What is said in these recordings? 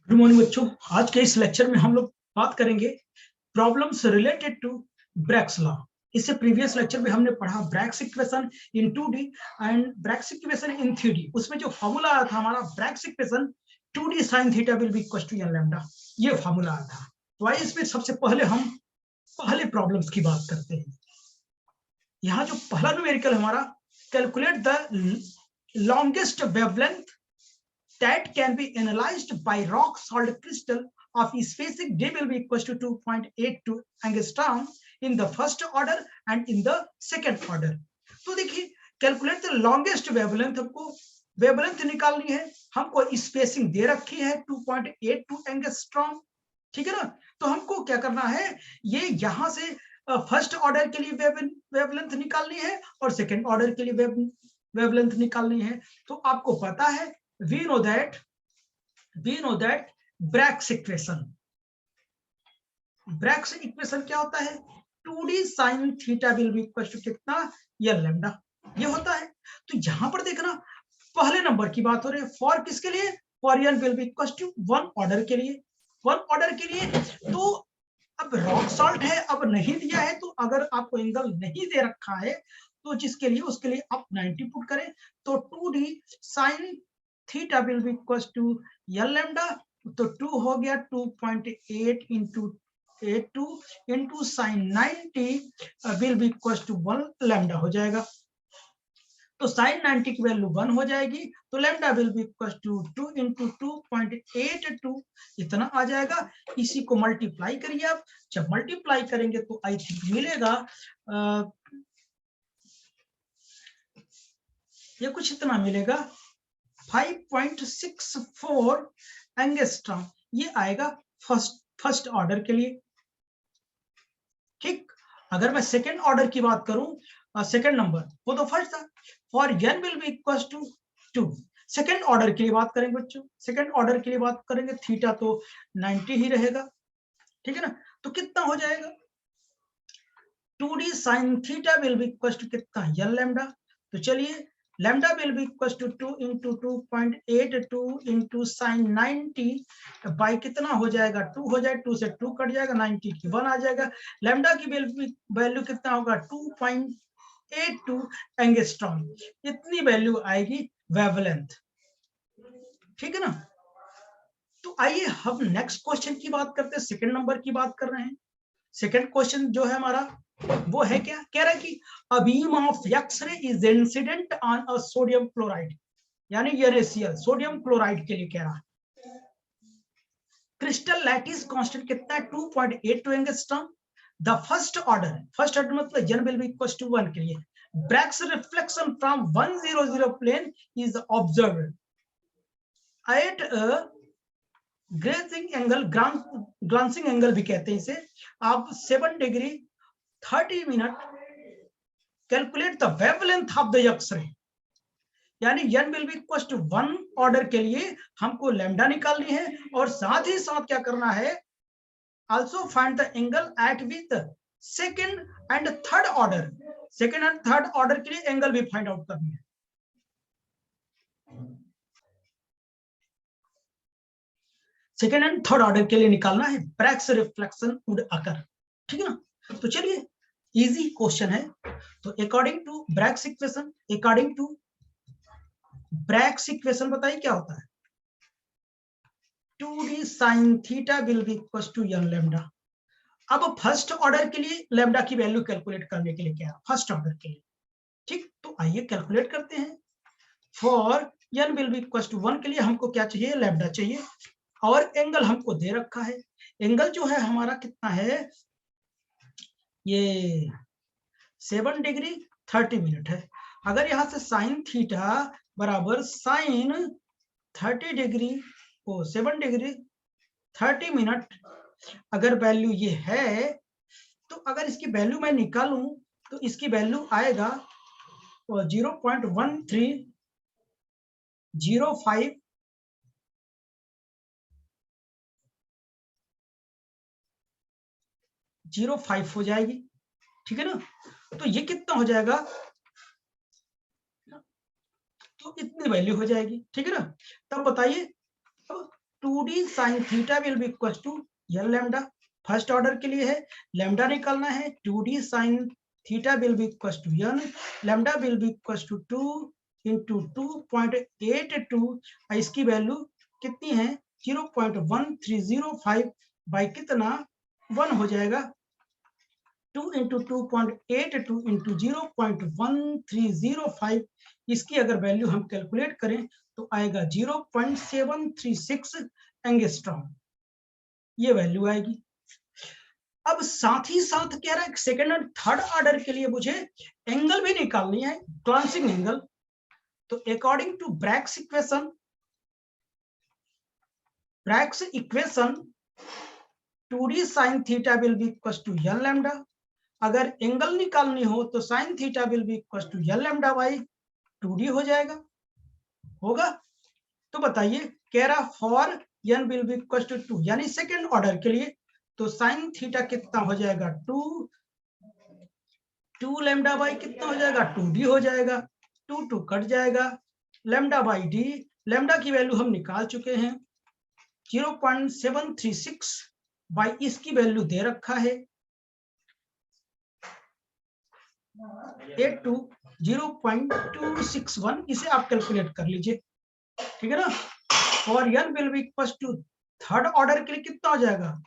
Good morning बच्चों। आज के इस लेक्चर में हम लोग बात करेंगे problems related to Bragg's law. इससे प्रीवियस लेक्चर में हमने पढ़ा Bragg's equation in 2D and Bragg's equation in 3D। उसमें जो फॉर्मूला आया था हमारा Bragg's equation 2D sin theta will be equal to n lambda, ये फॉर्मूला आया था। तो आइए इसमें सबसे पहले हम पहले प्रॉब्लम्स की बात करते हैं। यहाँ जो पहला न्यूमेरिकल हमारा, calculate the longest wavelength that can be analyzed by rock salt crystal of spacing d will be equal to 2.82 angstrom in the first order and in the second order। तो देखिए कैलकुलेट द लॉन्गेस्ट वेवलेंथ, हमको wavelength निकालनी है, हमको spacing दे रखी है 2.82 angstrom, ठीक है ना। तो हमको क्या करना है, ये यहां से फर्स्ट ऑर्डर के लिए वेवलेंथ निकालनी है और सेकेंड ऑर्डर के लिए वेवलेंथ निकालनी है। तो आपको पता है we know that Bragg's equation क्या होता है, 2D sin theta will be equal to कितना, n लैम्डा, ये होता है। तो यहां पर देखना पहले नंबर की बात हो रही है, फॉर किसके लिए, for n will be equal to one order के लिए, वन ऑर्डर के लिए। तो अब रॉक सॉल्ट है, अब नहीं दिया है, तो अगर आपको एंगल नहीं दे रखा है तो जिसके लिए उसके लिए आप 90 पुट करें, तो 2D sin theta will be equal to n lambda. तो 2 हो गया 2.8 into sine 90 will be equal to 1 lambda हो जाएगा। तो साइन 90 की वैल्यू 1 हो जाएगी, तो lambda will be equal to 2 into 2.82 इतना आ जाएगा। इसी को मल्टीप्लाई करिए आप, जब मल्टीप्लाई करेंगे तो आई थिंक मिलेगा ये कुछ इतना मिलेगा 5.64 एंगस्ट्रॉम, ये आएगा फर्स्ट ऑर्डर के लिए। ठीक, अगर मैं सेकेंड ऑर्डर की बात करूं, सेकेंड नंबर वो तो फर्स्ट था, for n will be equal to 2। Second order के लिए बात करेंगे बच्चों, सेकेंड ऑर्डर के लिए बात करेंगे, थीटा तो 90 ही रहेगा, ठीक है ना। तो कितना हो जाएगा, 2D sin theta will be equal to कितना, n लैम्डा। तो चलिए lambda will be equal to 2 into 2.82 into sine 90 by कितना हो जाएगा, 2 हो जाए, 2 से 2 कट जाएगा, 90 की 1 आ जाएगा। लैम्डा की वैल्यू कितना होगा, 2.82 एंगस्ट्रॉम, इतनी वैल्यू आएगी वेवलेंथ, ठीक है ना। तो आइए हम नेक्स्ट क्वेश्चन की बात करते हैं, सेकंड नंबर की बात कर रहे हैं। सेकंड क्वेश्चन जो है हमारा वो है क्या, कह रहा है कि a beam of X-ray is incident on a sodium chloride, यानी NaCl सोडियम क्लोराइड के लिए कह रहा है। क्रिस्टल लैटिस कांस्टेंट कितना है, 2.82 एंगस्ट्रॉम। द फर्स्ट ऑर्डर मतलब n will be equal to 1 के लिए Bragg's reflection from 100 plane is observed at a glancing angle, glancing angle भी कहते हैं इसे, आप 7 degree 30 minute. Calculate the wavelength of the X ray, यानी n will be equal to 1 order के लिए हमको लैम्डा निकालनी है, और साथ ही साथ क्या करना है, also find the angle at with second and third order. Second and third order के लिए एंगल भी फाइंड आउट करनी है। सेकेंड एंड थर्ड ऑर्डर के लिए निकालना है, ब्रैग्स रिफ्लेक्शन वुड अकर, ठीक है ना। तो चलिए इजी क्वेश्चन है। तो अकॉर्डिंग टू ब्रैग्स इक्वेशन बताइए क्या होता है, 2D sin theta will be equal to n lambda. अब फर्स्ट ऑर्डर के लिए लैम्डा की वैल्यू कैलकुलेट करने के लिए क्या है, फर्स्ट ऑर्डर के लिए, ठीक। तो आइए कैलकुलेट करते हैं। For n will be equal to 1 के लिए हमको क्या चाहिए, लैम्डा चाहिए, और एंगल हमको दे रखा है। एंगल जो है हमारा कितना है, ये 7 डिग्री 30 मिनट है। अगर यहां से साइन थीटा बराबर साइन 30 डिग्री को 7 डिग्री 30 मिनट अगर वैल्यू ये है, तो अगर इसकी वैल्यू मैं निकालूं तो इसकी वैल्यू आएगा 0.1305 05 हो जाएगी, ठीक है ना। तो ये कितना हो जाएगा, तो इतनी वैल्यू हो जाएगी, ठीक है ना। तब बताइए, अब 2d sin theta will be equal to L lambda. First order के लिए है, लैम्डा निकालना है। 2d sin theta will be equal to N, lambda will be equal to 2 into 2.82, इसकी वैल्यू कितनी है 0.1305 बाई कितना 1 हो जाएगा। 2 इंटू 2.82 इंटू 0.1305, इसकी अगर वैल्यू हम कैलकुलेट करें तो आएगा 0.736 एंगस्ट्रॉम, ये वैल्यू आएगी। अब साथ ही साथ कह रहा है सेकेंड और थर्ड ऑर्डर के लिए मुझे एंगल भी निकालनी है, ग्लांसिंग एंगल। तो according to Bragg's equation 2d sin theta will be equal to L lambda. अगर एंगल निकालनी हो तो sin theta will be equal to L lambda by 2d हो जाएगा, होगा। तो बताइए, कह रहा for n will be equal to 2, यानी सेकेंड ऑर्डर के लिए तो sin थीटा कितना हो जाएगा 2 लैम्डा बाई कितना हो जाएगा 2d हो जाएगा, 2 कट जाएगा, लैम्डा बाई डी, लैम्डा की वैल्यू हम निकाल चुके हैं 0.736 बाई इसकी वैल्यू दे रखा है 0.261, इसे आप कैलकुलेट कर लीजिए, ठीक है ना। और n will be equal to third order के लिए कितना हो जाएगा,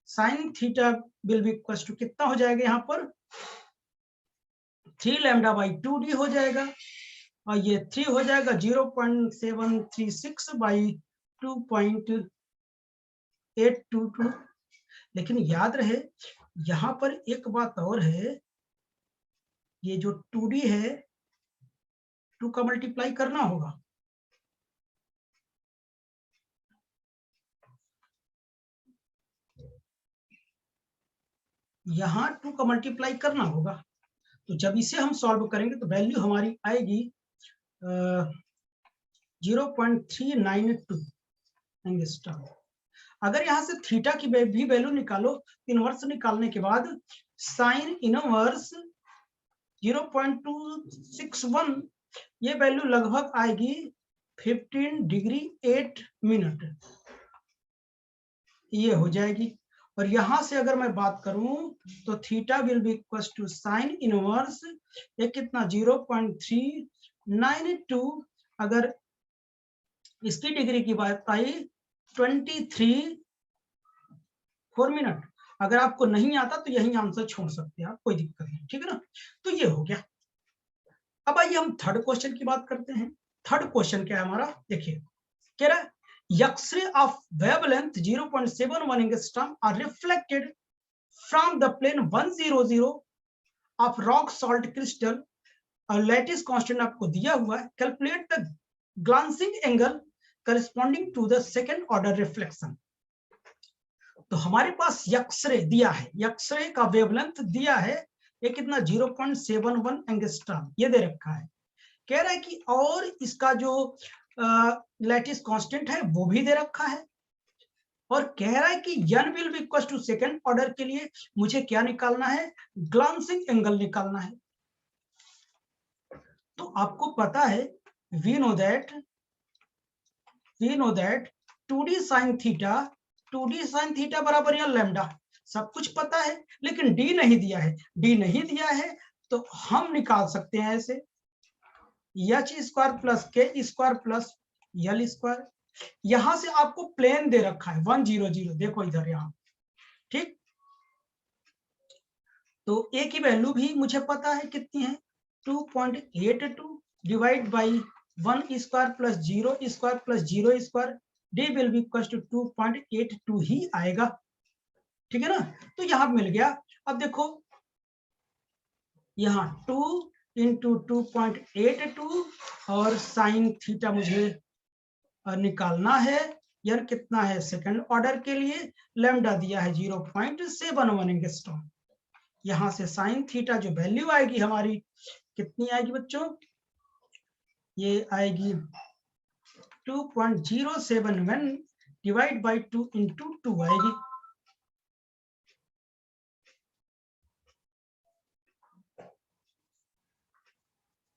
sin theta will be equal to कितना हो जाएगा यहाँ पर 3 लैम्डा बाई 2d हो जाएगा, और ये 3 हो जाएगा 0.736 बाई 2.822। लेकिन याद रहे यहाँ पर एक बात और है, ये जो 2d है 2 का मल्टीप्लाई करना होगा, यहाँ 2 का मल्टीप्लाई करना होगा। तो जब इसे हम सॉल्व करेंगे तो वैल्यू हमारी आएगी 0.392 एंगस्ट्रॉम। अगर यहाँ से थीटा की भी वैल्यू निकालो, इनवर्स निकालने के बाद साइन इनवर्स 0.261, ये वैल्यू लगभग आएगी 15 डिग्री 8 मिनट, ये हो जाएगी। और यहां से अगर मैं बात करूं तो theta will be equal to sine inverse ये कितना 0.392, अगर इसकी डिग्री की बात आई 4 मिनट। अगर आपको नहीं आता तो यही आंसर छोड़ सकते हैं आप, कोई दिक्कत नहीं, ठीक है ना। तो ये हो गया। अब आइए हम थर्ड क्वेश्चन की बात करते हैं। थर्ड क्वेश्चन क्या है हमारा, देखिए कह रहा है X-ray of wavelength 0.71 angstrom are reflected from the plane 100 of rock salt crystal, और लैटिस कांस्टेंट आपको दिया हुआ है। Calculate the glancing angle corresponding to the second order reflection. तो हमारे पास एक्सरे दिया है, एक्सरे का वेवलेंथ दिया है, ये कितना 0.71 एंगस्ट्रॉम ये दे रखा है। कह रहा है कि और इसका जो लैटिस कांस्टेंट है वो भी दे रखा है, और कह रहा है कि n will be equal to second order के लिए मुझे क्या निकालना है, ग्लांसिंग एंगल निकालना है। तो आपको पता है we know that 2d sin theta बराबर या लैम्डा, सब कुछ पता है, लेकिन d नहीं दिया है। d नहीं दिया है तो हम निकाल सकते हैं ऐसे h square plus k square plus l square. यहां से आपको प्लेन दे रखा है 100, देखो इधर यहाँ, ठीक। तो a की वैल्यू भी मुझे पता है कितनी है 2.82 divide by 1 square plus 0 square plus 0 square, d will be equal to 2.82 ही आएगा, ठीक है ना। तो यहां मिल गया। अब देखो यहाँ 2 इंटू 2.82 और साइन थीटा मुझे निकालना है, यार कितना है सेकंड ऑर्डर के लिए, लैम्डा दिया है 0.71 एंगस्ट्रॉम। यहां से साइन थीटा जो वैल्यू आएगी हमारी कितनी आएगी बच्चों, ये आएगी 2.071 डिवाइड बाई 2 इंटू 2 आएगी।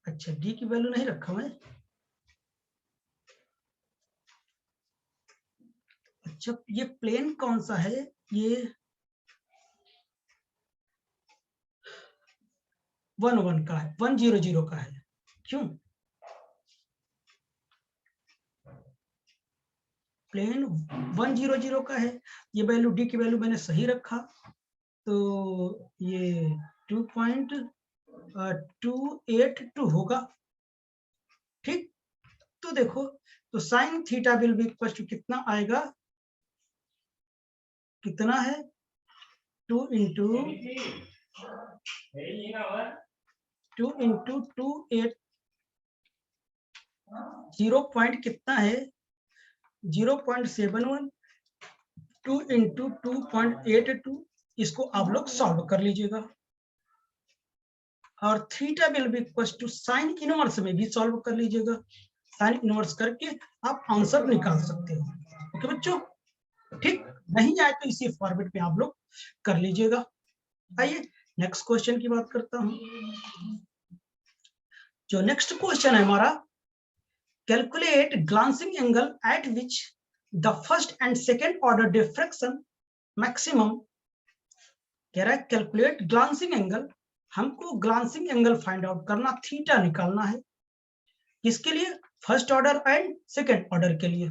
अच्छा डी की वैल्यू नहीं रखा मैं, अच्छा, ये प्लेन कौन सा है? ये 1 का है, 100 का है। क्यों? प्लेन 100 का है। ये वैल्यू डी की वैल्यू मैंने सही रखा, तो ये 2.282 होगा। ठीक, तो देखो, तो sine theta will be equal to कितना आएगा? कितना है? 2 इंटू 2 0 पॉइंट कितना है? 0.71, 2 इंटू 2.82। इसको आप लोग सॉल्व कर लीजिएगा, और theta will be equal to sine inverse में भी सॉल्व कर लीजिएगा। साइन इनवर्स करके आप आंसर निकाल सकते हो। ओके बच्चों, ठीक, नहीं आए तो इसी फॉर्मेट में आप लोग कर लीजिएगा। आइए नेक्स्ट क्वेश्चन की बात करता हूं। जो नेक्स्ट क्वेश्चन है हमारा, calculate glancing angle at which the first and second order diffraction maximum. कह रहा है कैलकुलेट ग्लांसिंग एंगल, हमको ग्लांसिंग एंगल फाइंड आउट करना, थीटा निकालना है। किसके लिए? First order and second order के लिए।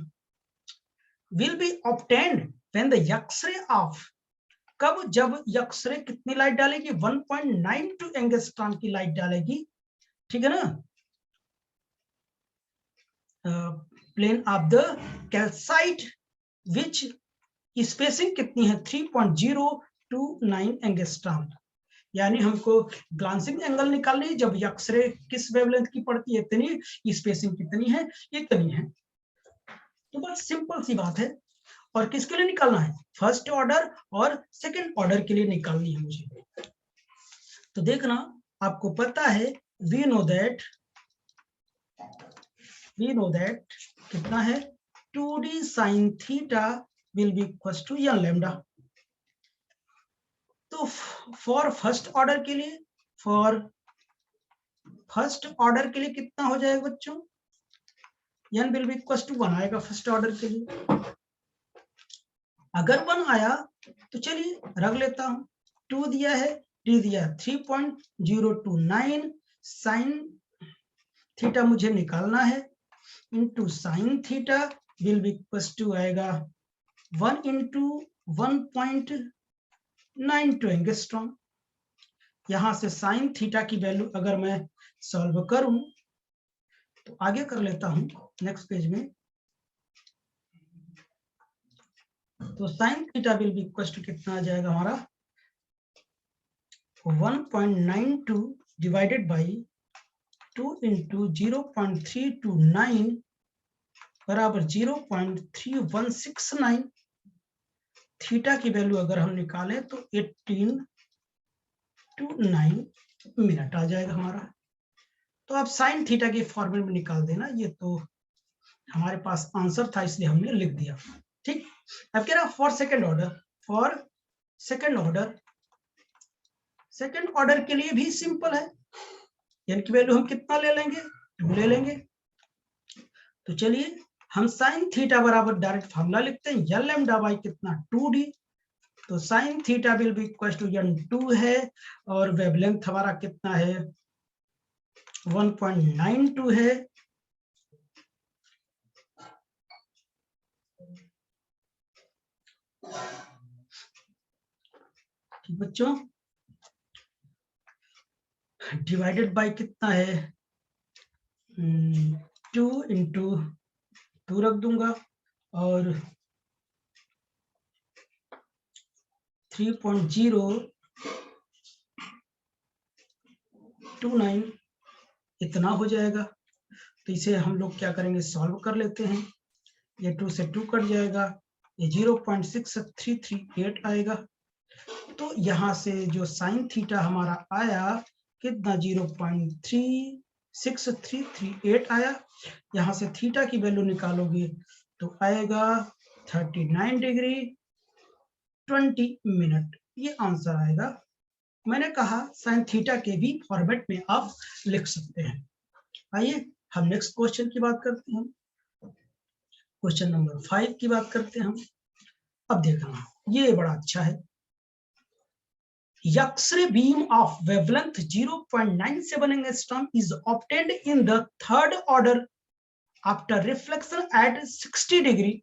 Will be obtained when the X-ray of, कब? जब एक्स-रे कितनी लाइट डालेगी? 1.92 एंगस्ट्रॉम की लाइट डालेगी, ठीक है ना? Plane of the calcite which spacing कितनी है? 3.029 एंगस्ट्रॉम। यानी हमको ग्लांसिंग एंगल निकालनी है जब एक्स-रे किस वेवलेंथ की पड़ती है, इतनी, स्पेसिंग कितनी है, इतनी है। तो बस सिंपल सी बात है। और किसके लिए निकालना है? फर्स्ट ऑर्डर और सेकंड ऑर्डर के लिए निकालनी है मुझे। तो देखना, आपको पता है, वी नो दैट कितना है? 2d sin theta will be equal to n lambda. तो फॉर फर्स्ट ऑर्डर के लिए, कितना हो जाएगा बच्चों? n will be equal to 1 आएगा फर्स्ट ऑर्डर के लिए। अगर 1 आया तो चलिए रख लेता हूं, 2 दिया है, d दिया है, 3.029 साइन थीटा मुझे निकालना है, into sine theta will be equal to आएगा 1 इंटू 1.92 एंगस्ट्रॉम। यहां से साइन थीटा की वैल्यू अगर मैं सॉल्व करूं तो आगे कर लेता हूं नेक्स्ट पेज में। तो sine theta will be equal to कितना आ जाएगा हमारा? 1.92 डिवाइडेड बाई 2 इंटू 0.329 बराबर 0.3169। थीटा की वैल्यू अगर हम निकालें तो 1829 मिनट आ जाएगा हमारा। तो आप साइन थीटा की फॉर्मूले में निकाल देना, ये तो हमारे पास आंसर था इसलिए हमने लिख दिया। ठीक, अब कह रहा फॉर सेकेंड ऑर्डर के लिए भी सिंपल है। n की वैल्यू हम कितना ले लेंगे? 2 ले लेंगे। तो चलिए हम साइन थीटा बराबर डायरेक्ट फॉर्मूला लिखते हैं, n लैम्डा बाई कितना? 2d। तो sine theta will be equal to n2 है, और वेवलेंथ हमारा कितना है? 1.92 है। ठीक बच्चों, डिवाइडेड बाय कितना है? 2 इंटू 2 रख दूंगा, और 3.029 इतना हो जाएगा। तो इसे हम लोग क्या करेंगे? सॉल्व कर लेते हैं। ये 2 से 2 कट जाएगा, ये 0.6338 आएगा। तो यहाँ से जो साइन थीटा हमारा आया कितना? 0.36338 आया। यहाँ से थीटा की वैल्यू निकालोगे तो आएगा 39 डिग्री 20 मिनट, ये आंसर आएगा। मैंने कहा साइन थीटा के भी फॉर्मेट में आप लिख सकते हैं। आइए हम नेक्स्ट क्वेश्चन की बात करते हैं। क्वेश्चन नंबर 5 की बात करते हैं हम। अब देखना, ये बड़ा अच्छा है। X-ray beam of wavelength 0.97 angstrom is obtained in the third order after reflection at 60 degree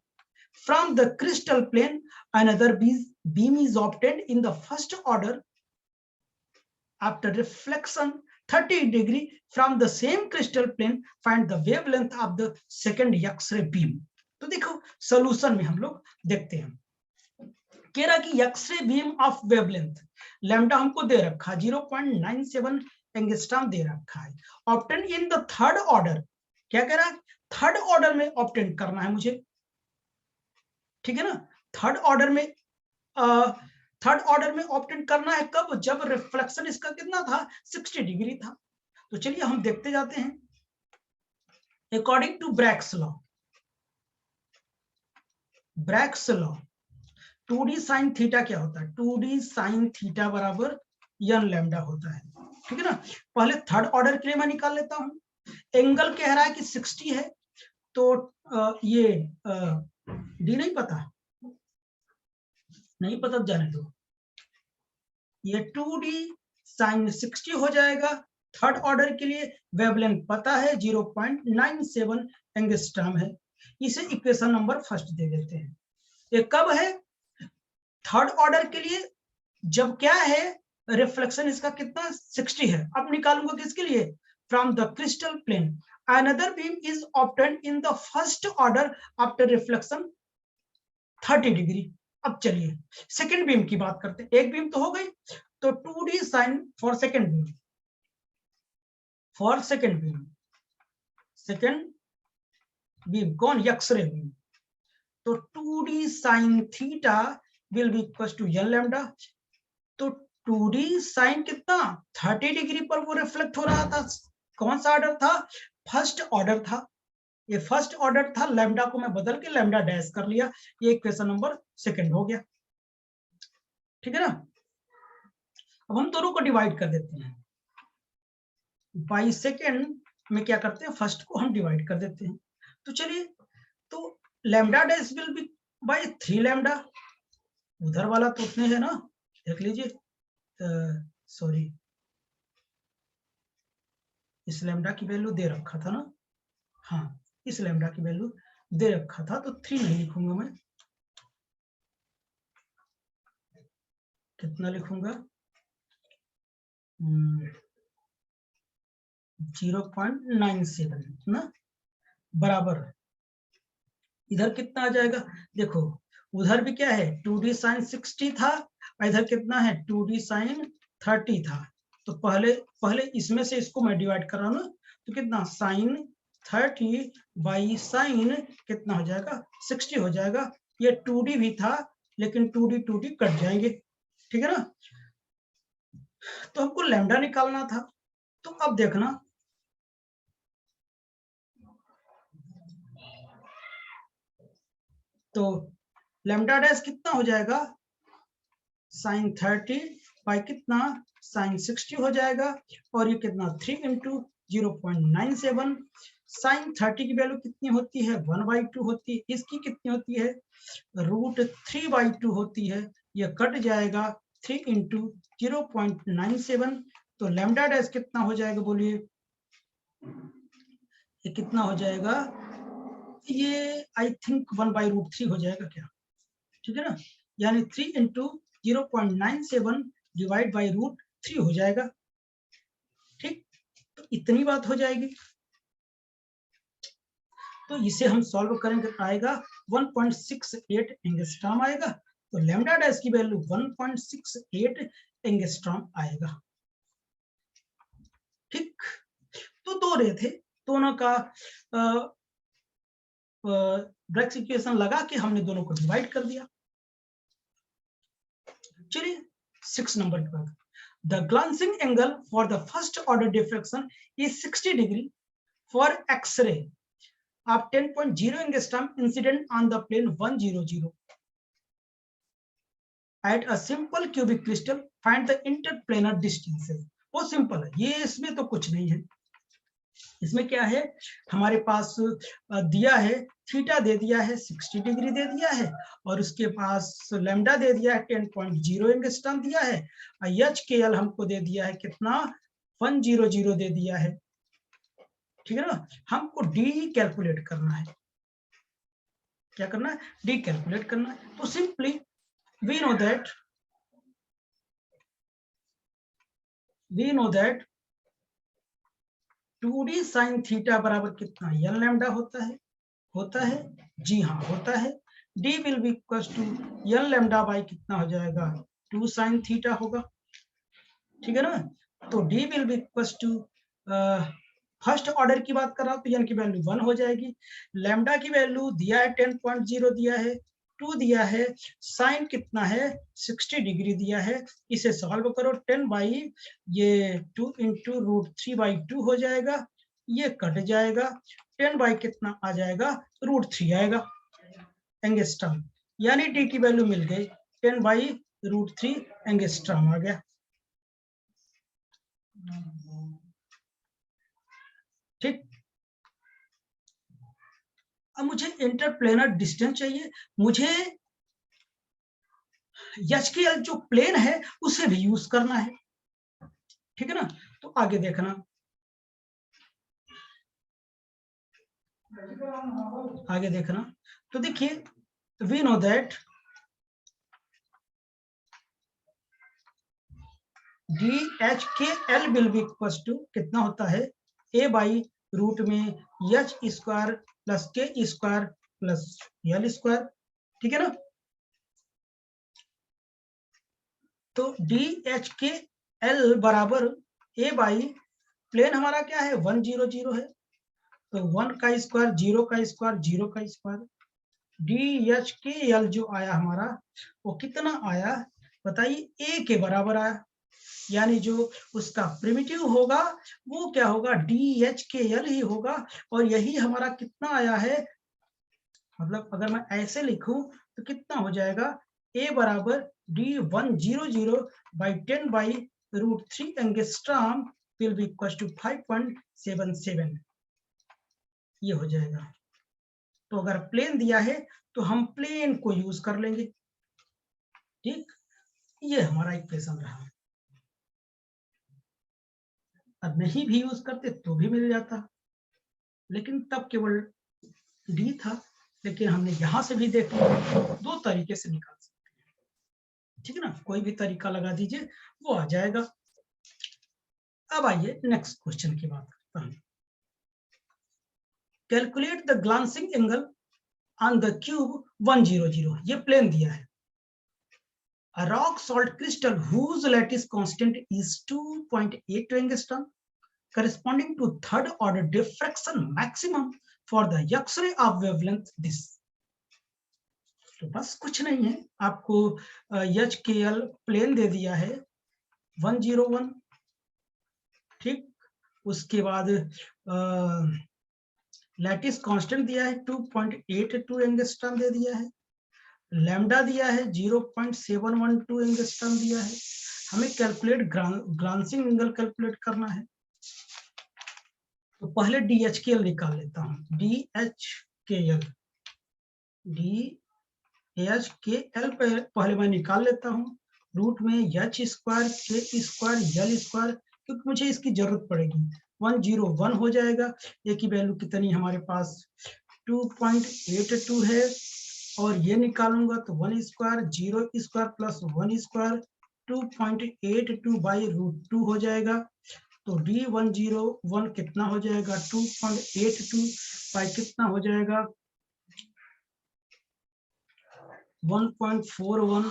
from the crystal plane. Another beam is obtained in the first order after reflection 30 degree from the same crystal plane. Find the wavelength of the second X-ray beam. तो देखो solution में हम लोग देखते हैं, कह रहा कि X-ray beam of wavelength lambda हमको दे रखा है 0.97 एंगस्ट्रॉम दे रखा है, obtain in the third order, क्या कह रहा है, थर्ड ऑर्डर में ऑब्टेन करना है मुझे, ठीक है ना, थर्ड ऑर्डर में ऑब्टेन करना है, कब, जब रिफ्लेक्शन इसका कितना था, 60 डिग्री था। तो चलिए हम देखते जाते हैं। According to Bragg's law 2d sine theta क्या होता है, 2d साइन थीटा बराबर n लैम्डा होता है, ठीक है ना। पहले थर्ड ऑर्डर के लिए मैं निकाल लेता हूं, एंगल कह रहा है कि 60 है, तो ये d नहीं पता जाने दो, ये 2d साइन 60 हो जाएगा। थर्ड ऑर्डर के लिए वेवलेंथ पता है 0.97 एंगस्ट्रॉम है, इसे इक्वेशन नंबर फर्स्ट दे देते हैं। ये कब है, थर्ड ऑर्डर के लिए, जब क्या है, रिफ्लेक्शन इसका कितना 60 है। अब निकालूंगा किसके लिए, from the crystal plane. Another beam is obtained in the first order after reflection 30 degree. अब चलिए सेकेंड बीम की बात करते हैं, एक बीम तो हो गई, तो 2d sine for second beam कौन, एक्सरे बीम, तो 2d sine theta will be equal to n lambda. तो 2d साइन कितना 30 डिग्री पर वो रिफ्लेक्ट हो रहा था, कौन सा ऑर्डर था, फर्स्ट ऑर्डर था, ये फर्स्ट ऑर्डर था, लैम्डा को मैं बदल के लैम्डा डैश कर लिया, ये इक्वेशन नंबर सेकंड हो गया, ठीक है ना। अब हम दोनों को डिवाइड कर देते हैं, बाई सेकेंड में क्या करते हैं, फर्स्ट को हम डिवाइड कर देते हैं। तो चलिए, तो lambda dash will be by 3 lambda, उधर वाला तो उतने है ना, देख लीजिए, सॉरी इस लैम्डा की वैल्यू दे रखा था ना, हाँ इस लैम्डा की वैल्यू दे रखा था, तो 3 नहीं लिखूंगा मैं, कितना लिखूंगा, 0.97 ना, बराबर इधर कितना आ जाएगा, देखो उधर भी क्या है 2d साइन 60 था, इधर कितना है 2d साइन 30 था, तो पहले इसमें से इसको मैं डिवाइड कर रहा हूं ना, तो कितना साइन 30 बाई साइन कितना हो जाएगा 60 हो जाएगा। ये 2d भी था, लेकिन 2d कट जाएंगे, ठीक है ना। तो हमको लैम्डा निकालना था, तो अब देखना, तो लैम्डा डैश कितना हो जाएगा, साइन 30 बाई कितना साइन 60 हो जाएगा, और ये कितना 3 इंटू 0.97, साइन 30 की वैल्यू कितनी होती है 1/2 होती है, इसकी कितनी होती है √3/2 होती है, ये कट जाएगा 3 इंटू 0.97, तो लैम्डा डैश कितना हो जाएगा बोलिए, ये कितना हो जाएगा, ये आई थिंक 1/√3 हो जाएगा क्या, ठीक है ना, यानी 3 इंटू 0.97 डिवाइड बाई √3 हो जाएगा, ठीक, तो इतनी बात हो जाएगी। तो इसे हम सॉल्व करेंगे, आएगा 1.68 एंगस्ट्रॉम आएगा, तो लैम्डा डैश की वैल्यू 1.68 एंगस्ट्रॉम आएगा, ठीक। तो दो रे थे, दोनों का ब्रैग्स इक्वेशन लगा के हमने दोनों को डिवाइड कर दिया। चलिए 6 नंबर के बाद, the glancing angle for the first order diffraction is 60 degree for X-ray of 10.0 angstrom incident on the plane 100 at a simple cubic crystal, find the interplanar distances। वो सिंपल है ये, इसमें तो कुछ नहीं है, इसमें क्या है, हमारे पास दिया है थीटा दे दिया है 60 डिग्री दे दिया है, और उसके पास लैम्डा दे दिया है 10.0 एंगस्ट्रॉम दिया है, एच के एल हमको दे दिया है कितना 100 दे दिया है। ठीक है ना, हमको डी कैलकुलेट करना है। क्या करना है? डी कैलकुलेट करना है। तो simply we know that 2d sine theta बराबर कितना एल लैम्डा होता है जी हाँ होता है। d will be equal to L lambda by कितना हो जाएगा 2 साइन थीटा होगा। ठीक है ना, तो d will be equal to first order की बात कर रहा हूं तो n की वैल्यू 1 हो जाएगी, लैम्डा की वैल्यू दिया है 10.0 दिया है, 2 दिया है, साइन कितना है 60 डिग्री दिया है, इसे सॉल्व करो 10 बाई ये 2 इंटू रूट 3/2 हो जाएगा, ये कट जाएगा, 10 बाई कितना आ जाएगा रूट 3 आएगा एंगस्ट्रॉम, यानी डी की वैल्यू मिल गई 10 बाई रूट 3 एंगस्ट्रॉम आ गया। ठीक, अब मुझे इंटरप्लेनर डिस्टेंस चाहिए, मुझे एच के एल जो प्लेन है उसे भी यूज करना है। ठीक है ना, तो आगे देखना, तो देखिए we know that D H K L will be equal to कितना होता है ए बाई रूट में H square plus K square plus L square. ठीक है ना, तो डी एच के एल बराबर ए बाई प्लेन हमारा क्या है 100 है, तो 1 का स्क्वायर 0 का स्क्वायर 0 का square, D H K L जो आया हमारा वो कितना आया बताइए ए के बराबर आया, यानी जो उसका प्रिमिटिव होगा वो क्या होगा डी एच के एल ही होगा, और यही हमारा कितना आया है, मतलब अगर मैं ऐसे लिखूं तो कितना हो जाएगा ए बराबर D100 by 10 by root 3 angstrom will be equal to 5.77, ये हो जाएगा। तो अगर प्लेन दिया है तो हम प्लेन को यूज कर लेंगे। ठीक, ये हमारा इक्वेशन रहा, अब नहीं भी यूज करते तो भी मिल जाता, लेकिन तब केवल डी था, लेकिन हमने यहां से भी देख लिया, दो तरीके से निकाल सकते हैं। ठीक है ना, कोई भी तरीका लगा दीजिए वो आ जाएगा। अब आइए नेक्स्ट क्वेश्चन की बात करता हूं। Calculate the glancing angle on the cube 100, ये प्लेन दिया है। A rock salt crystal whose lattice constant is 2.82 angstrom corresponding to third order diffraction maximum for the X-ray of wavelength this। तो बस कुछ नहीं है, आपको एच के एल प्लेन दे दिया है 101। ठीक, उसके बाद लैटिस कांस्टेंट दिया है 2.82 एंगस्ट्रॉम दे दिया है, लैम्डा दिया है 0.712 एंगस्ट्रॉम दिया है, हमें कैलकुलेट ग्लांसिंग एंगल कैलकुलेट करना है। तो पहले डी एच के एल निकाल लेता हूं, डी एच के एल पहले मैं निकाल लेता हूं, रूट में एच स्क्वायर के स्क्वायर एल स्क्वायर, क्योंकि मुझे इसकी जरूरत पड़ेगी। 101 हो जाएगा, ए की वैल्यू कितनी हमारे पास 2.82 है, और ये निकालूंगा तो 1 square 0 square plus 1 square 2.82 by root 2 हो जाएगा। तो D101 कितना हो जाएगा 2.82 बाई कितना हो जाएगा 1.41,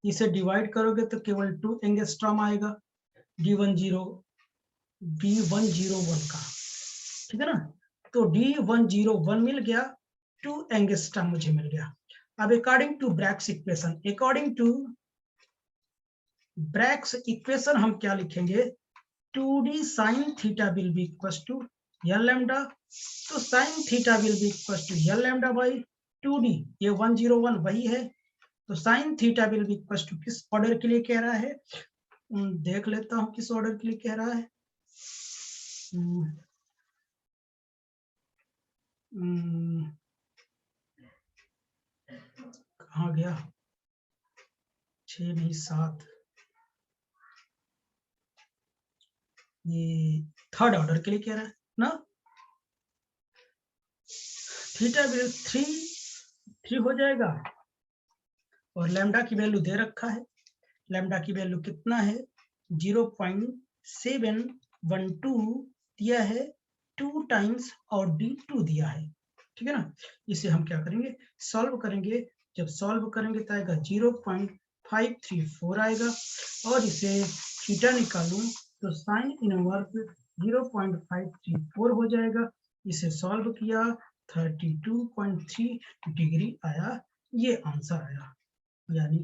इसे डिवाइड करोगे तो केवल 2 एंगस्ट्रॉम आएगा D101 का। ठीक है ना, तो D101 मिल गया, 2 एंगस्ट्रॉम मुझे मिल गया। अब अकॉर्डिंग टू ब्रैग्स इक्वेशन हम क्या लिखेंगे 2d sin theta will be equals to L lambda, तो sin theta will be equals to L lambda by 2d, ये 101 वही है, तो sin theta will be equals to किस ऑर्डर के लिए कह रहा है, देख लेता हूं किस ऑर्डर के लिए कह रहा है। कहाँ गया, 6 नहीं 7, ये थर्ड ऑर्डर के लिए कह रहा है ना। थीटा विल 3 हो जाएगा और लैम्डा की वैल्यू दे रखा है, लैम्डा की वैल्यू कितना है 0.712 दिया है, 2 टाइम्स और d2 दिया है, ठीक है ना। इसे हम क्या करेंगे, सॉल्व करेंगे। जब सॉल्व करेंगे तो आएगा 0.534 आएगा, और इसे थीटा निकालूं तो साइन इनवर्स 0.534 हो जाएगा। इसे सॉल्व किया 32.3 डिग्री आया, ये आंसर आया, यानी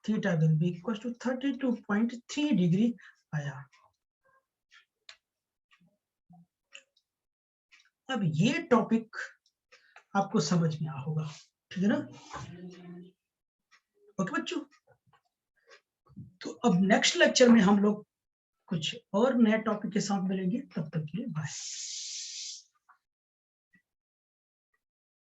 theta will be equal to 32.3 degree आया। अब ये टॉपिक आपको समझ में आया होगा, ठीक है ना। ओके बच्चों, तो अब नेक्स्ट लेक्चर में हम लोग कुछ और नए टॉपिक के साथ मिलेंगे, तब तक के लिए बाय।